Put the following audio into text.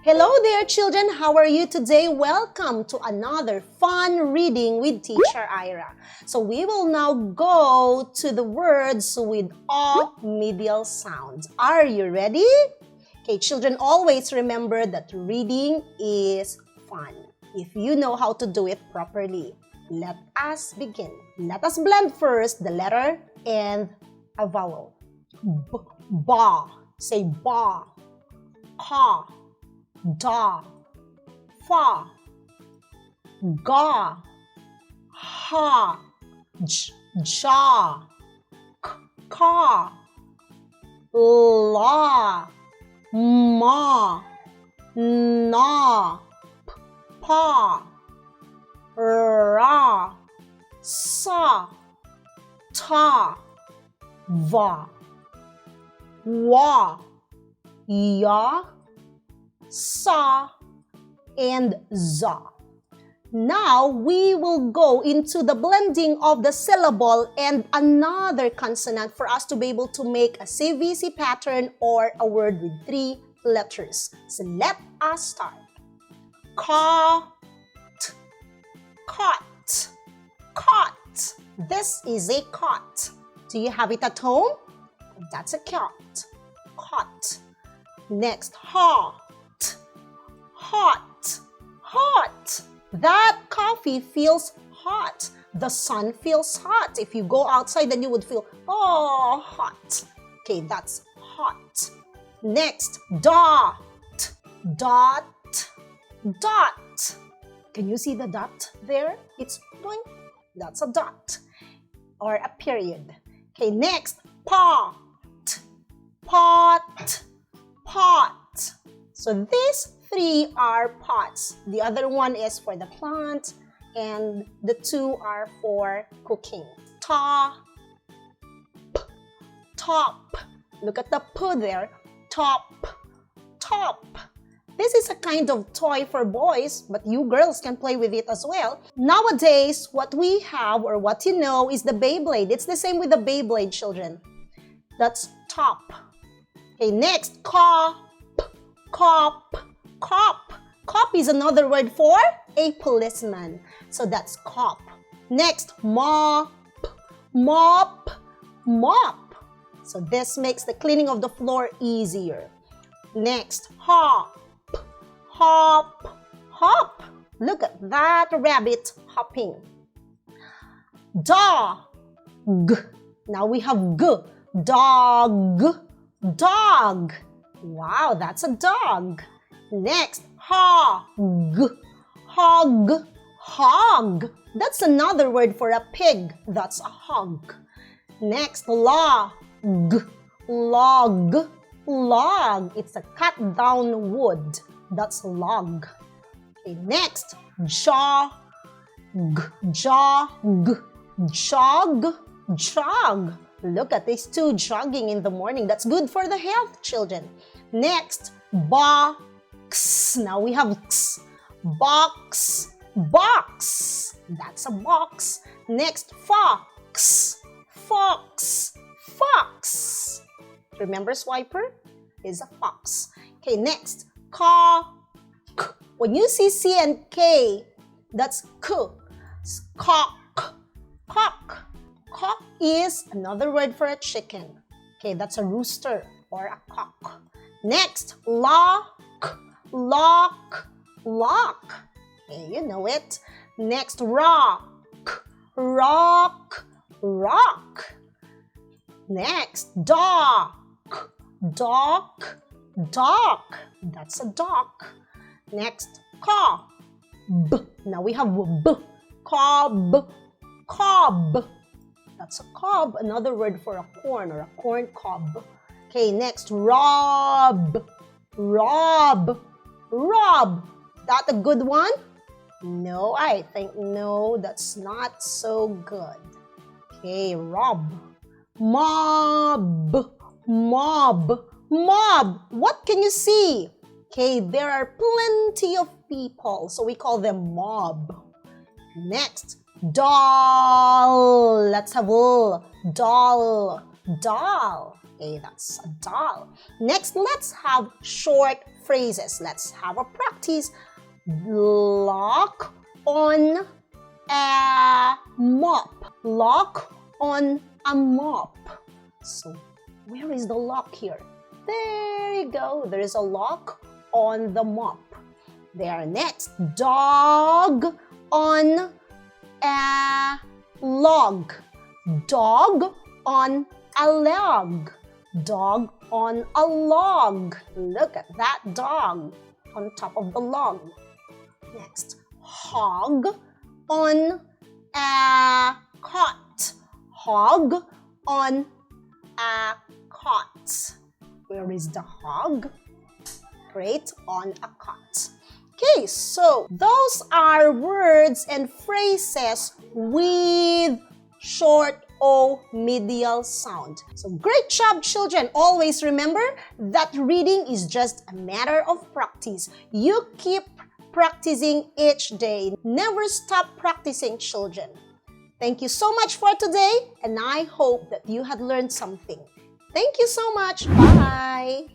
Hello there, children. How are you today? Welcome to another fun reading with Teacher Ira. So we will now go to the words with all medial sounds. Are you ready? Okay, children, always remember that reading is fun if you know how to do it properly. Let us begin. Let us blend first the letter and a vowel. Ba. Say ba. Ka. Da. Fa. Ga. Ha. Ja. Ka. La. Ma. Na. Pa. Ra. Sa. Ta. Va. Wa. Ya. Sa, and za. Now, we will go into the blending of the syllable and another consonant for us to be able to make a CVC pattern or a word with 3 letters. So, let us start. Cot, cot, cot. This is a cot. Do you have it at home? That's a cat. Cot. Next, hot. Hot, hot. That coffee feels hot. The sun feels hot. If you go outside, then you would feel, oh, hot. Okay, that's hot. Next, dot, dot, dot. Can you see the dot there? It's doing, that's a dot or a period. Okay, next, pot, pot, pot. So these 3 are pots. The other one is for the plant, and the 2 are for cooking. Top, top. Look at the P there. Top, top. This is a kind of toy for boys, but you girls can play with it as well. Nowadays, what we have, or what you know, is the Beyblade. It's the same with the Beyblade, children. That's top. Okay, next, cop, cop. Cop. Cop is another word for a policeman. So that's cop. Next, mop, mop, mop. So this makes the cleaning of the floor easier. Next, hop, hop, hop. Look at that rabbit hopping. Dog. Now we have g. Dog, dog. Wow, that's a dog. Next, hog, hog, hog. That's another word for a pig. That's a hog. Next, log, log, log. It's a cut down wood. That's log. Okay, next, jog, jog, jog, jog. Look at these 2 jogging in the morning. That's good for the health, children. Next, box. Now we have x. Box, box. That's a box. Next, fox, fox, fox. Remember swiper? Is a fox. Okay, next, cock. When you see C and K, that's k. Cock, cock. Cock is another word for a chicken. Okay, that's a rooster or a cock. Next, lock, lock, lock. Okay, you know it. Next, rock, rock, rock. Next, dock, dock, dock. That's a dock. Next, cob. Now we have b. Cob, cob. That's a cob, another word for a corn or a corn cob. Okay, next, rob, rob, rob. That a good one? No, I think no, that's not so good. Okay, rob. Mob, mob, mob. What can you see? Okay, there are plenty of people, so we call them mob. Next, doll. Let's have all. Doll, doll. Okay, that's a doll. Next, let's have short phrases. Let's have a practice. Lock on a mop. Lock on a mop. So, where is the lock here? There you go. There is a lock on the mop. There, next. Dog on a log. Dog on a log. Dog on a log. Look at that dog on top of the log. Next, hog on a cot. Hog on a cot. Where is the hog? Great, on a cot. Okay, so those are words and phrases with short O medial sound. So great job, children. Always remember that reading is just a matter of practice. You keep practicing each day. Never stop practicing, children. Thank you so much for today, and I hope that you had learned something. Thank you so much. Bye.